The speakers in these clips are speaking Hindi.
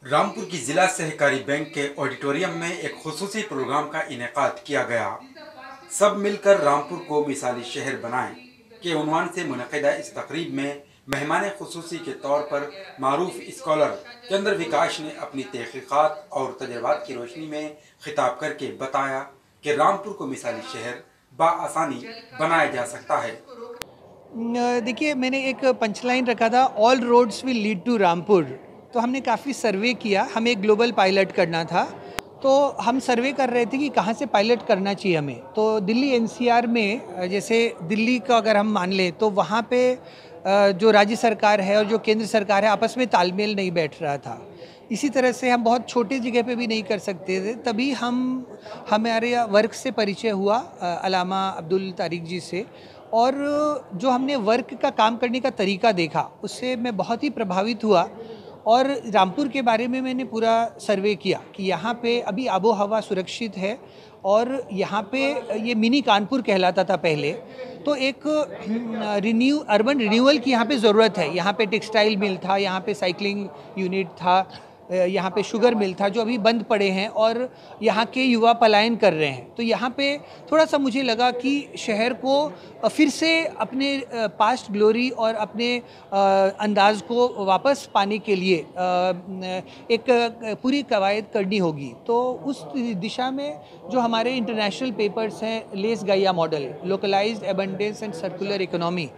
रामपुर की जिला सहकारी बैंक के ऑडिटोरियम में एक खुसूसी प्रोग्राम का इनेकाद किया गया। सब मिलकर रामपुर को मिसाली शहर बनाएं के उन्वान से मुनक़िदा इस तकरीब में मेहमान खुसूसी के तौर पर मारूफ स्कॉलर चंद्र विकास ने अपनी तहक़ीक़ात और तजुर्बात की रोशनी में खिताब करके बताया कि रामपुर को मिसाली शहर बआसानी बनाया जा सकता है। देखिए, मैंने एक पंचलाइन रखा था, all roads will lead to Rampur. तो हमने काफ़ी सर्वे किया, हमें एक ग्लोबल पायलट करना था। तो हम सर्वे कर रहे थे कि कहाँ से पायलट करना चाहिए हमें। तो दिल्ली एनसीआर में, जैसे दिल्ली का अगर हम मान लें तो वहाँ पे जो राज्य सरकार है और जो केंद्र सरकार है आपस में तालमेल नहीं बैठ रहा था। इसी तरह से हम बहुत छोटे जगह पे भी नहीं कर सकते थे। तभी हमारे वर्क से परिचय हुआ अलामा अब्दुल तारिक जी से, और जो हमने वर्क का काम करने का तरीका देखा उससे मैं बहुत ही प्रभावित हुआ। और रामपुर के बारे में मैंने पूरा सर्वे किया कि यहाँ पे अभी आबो हवा सुरक्षित है, और यहाँ पे ये मिनी कानपुर कहलाता था पहले। तो एक अर्बन रिन्यूअल की यहाँ पे ज़रूरत है। यहाँ पे टेक्सटाइल मिल था, यहाँ पे साइकिलिंग यूनिट था, यहाँ पे शुगर मिल था, जो अभी बंद पड़े हैं और यहाँ के युवा पलायन कर रहे हैं। तो यहाँ पे थोड़ा सा मुझे लगा कि शहर को फिर से अपने पास्ट ग्लोरी और अपने अंदाज को वापस पाने के लिए एक पूरी कवायद करनी होगी। तो उस दिशा में जो हमारे इंटरनेशनल पेपर्स हैं, less Gaia model, localised abundance and circular economy,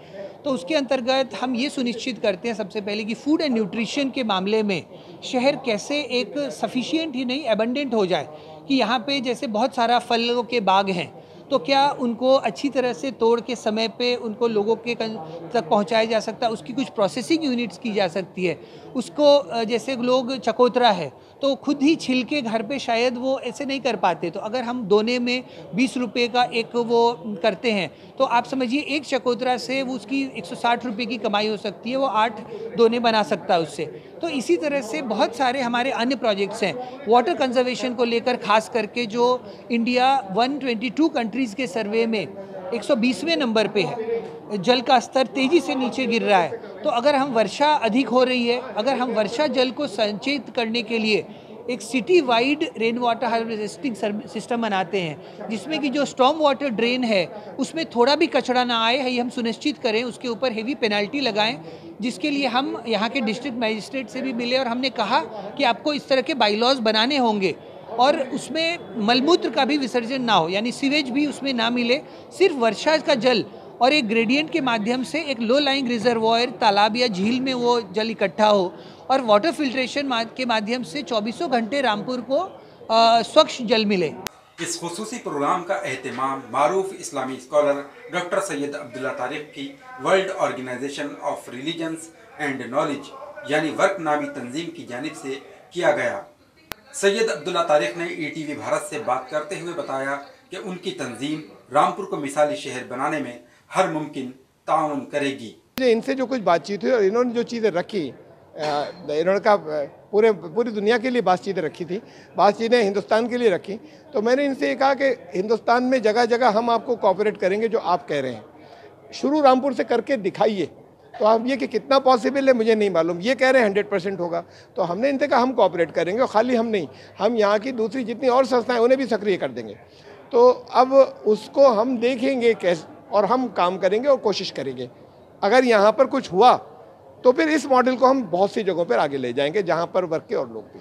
तो उसके अंतर्गत हम ये सुनिश्चित करते हैं सबसे पहले कि फूड एंड न्यूट्रिशन के मामले में शहर कैसे एक सफिशिएंट ही नहीं एबंडेंट हो जाए। कि यहाँ पे जैसे बहुत सारा फलों के बाग हैं, तो क्या उनको अच्छी तरह से तोड़ के समय पे उनको लोगों के तक पहुँचाया जा सकता है, उसकी कुछ प्रोसेसिंग यूनिट्स की जा सकती है। उसको जैसे लोग चकोतरा है तो खुद ही छिल के घर पे शायद वो ऐसे नहीं कर पाते, तो अगर हम दोने में 20 रुपये का एक वो करते हैं तो आप समझिए एक चकोतरा से वो उसकी 160 रुपये की कमाई हो सकती है, वो 8 दोने बना सकता है उससे। तो इसी तरह से बहुत सारे हमारे अन्य प्रोजेक्ट्स हैं वाटर कंजर्वेशन को लेकर, खास करके जो इंडिया 122 कंट्रीज़ के सर्वे में 120वें नंबर पे है। जल का स्तर तेज़ी से नीचे गिर रहा है। तो अगर हम वर्षा अधिक हो रही है, अगर हम वर्षा जल को संचित करने के लिए एक city wide rain water harvesting system बनाते हैं, जिसमें कि जो स्टॉर्म वाटर ड्रेन है उसमें थोड़ा भी कचरा ना आए, ये हम सुनिश्चित करें, उसके ऊपर हेवी पेनल्टी लगाएं, जिसके लिए हम यहाँ के डिस्ट्रिक्ट मजिस्ट्रेट से भी मिले और हमने कहा कि आपको इस तरह के बाईलॉज बनाने होंगे और उसमें मलमूत्र का भी विसर्जन ना हो, यानी सीवेज भी उसमें ना मिले, सिर्फ वर्षा का जल और एक ग्रेडियंट के माध्यम से एक लो लाइंग रिजर्वॉयर, तालाब या झील में वो जल इकट्ठा हो, और वाटर फिल्ट्रेशन के माध्यम से 24 घंटे रामपुर को स्वच्छ जल मिले। इस खुसूसी प्रोग्राम का एहतमाम मारूफ इस्लामी स्कॉलर डॉक्टर सैयद अब्दुल्ला तारिक की world organisation of religions and knowledge यानी वर्क नामी तंजीम की जानिब से किया गया। सैयद अब्दुल्ला तारिक ने ईटीवी भारत से बात करते हुए बताया कि उनकी तंजीम रामपुर को मिसाली शहर बनाने में हर मुमकिन ताउन करेगी। इनसे जो कुछ बातचीत हुई और इन्होंने जो चीज़ें रखी, इन्होंने पूरी दुनिया के लिए बातचीतें रखी थी, बातचीतें हिंदुस्तान के लिए रखी। तो मैंने इनसे ये कहा कि हिंदुस्तान में जगह जगह हम आपको कोऑपरेट करेंगे जो आप कह रहे हैं, शुरू रामपुर से करके दिखाइए। तो आप ये कि कितना पॉसिबल है मुझे नहीं मालूम, ये कह रहे हैं 100% होगा। तो हमने इनसे कहा हम कोऑपरेट करेंगे, और खाली हम नहीं, हम यहाँ की दूसरी जितनी और संस्थाएं उन्हें भी सक्रिय कर देंगे। तो अब उसको हम देखेंगे कैसे, और हम काम करेंगे और कोशिश करेंगे। अगर यहाँ पर कुछ हुआ तो फिर इस मॉडल को हम बहुत सी जगहों पर आगे ले जाएंगे जहाँ पर वर्क के और लोग भी।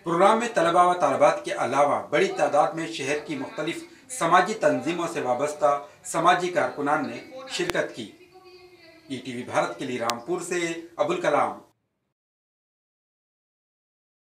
प्रोग्राम में तलबा व तालबात के अलावा बड़ी तादाद में शहर की मुख्तलिफ समाजी तंजीमों से वाबस्ता समाजी कारकुनान ने शिरकत की। ईटीवी भारत के लिए रामपुर से अबुल कलाम।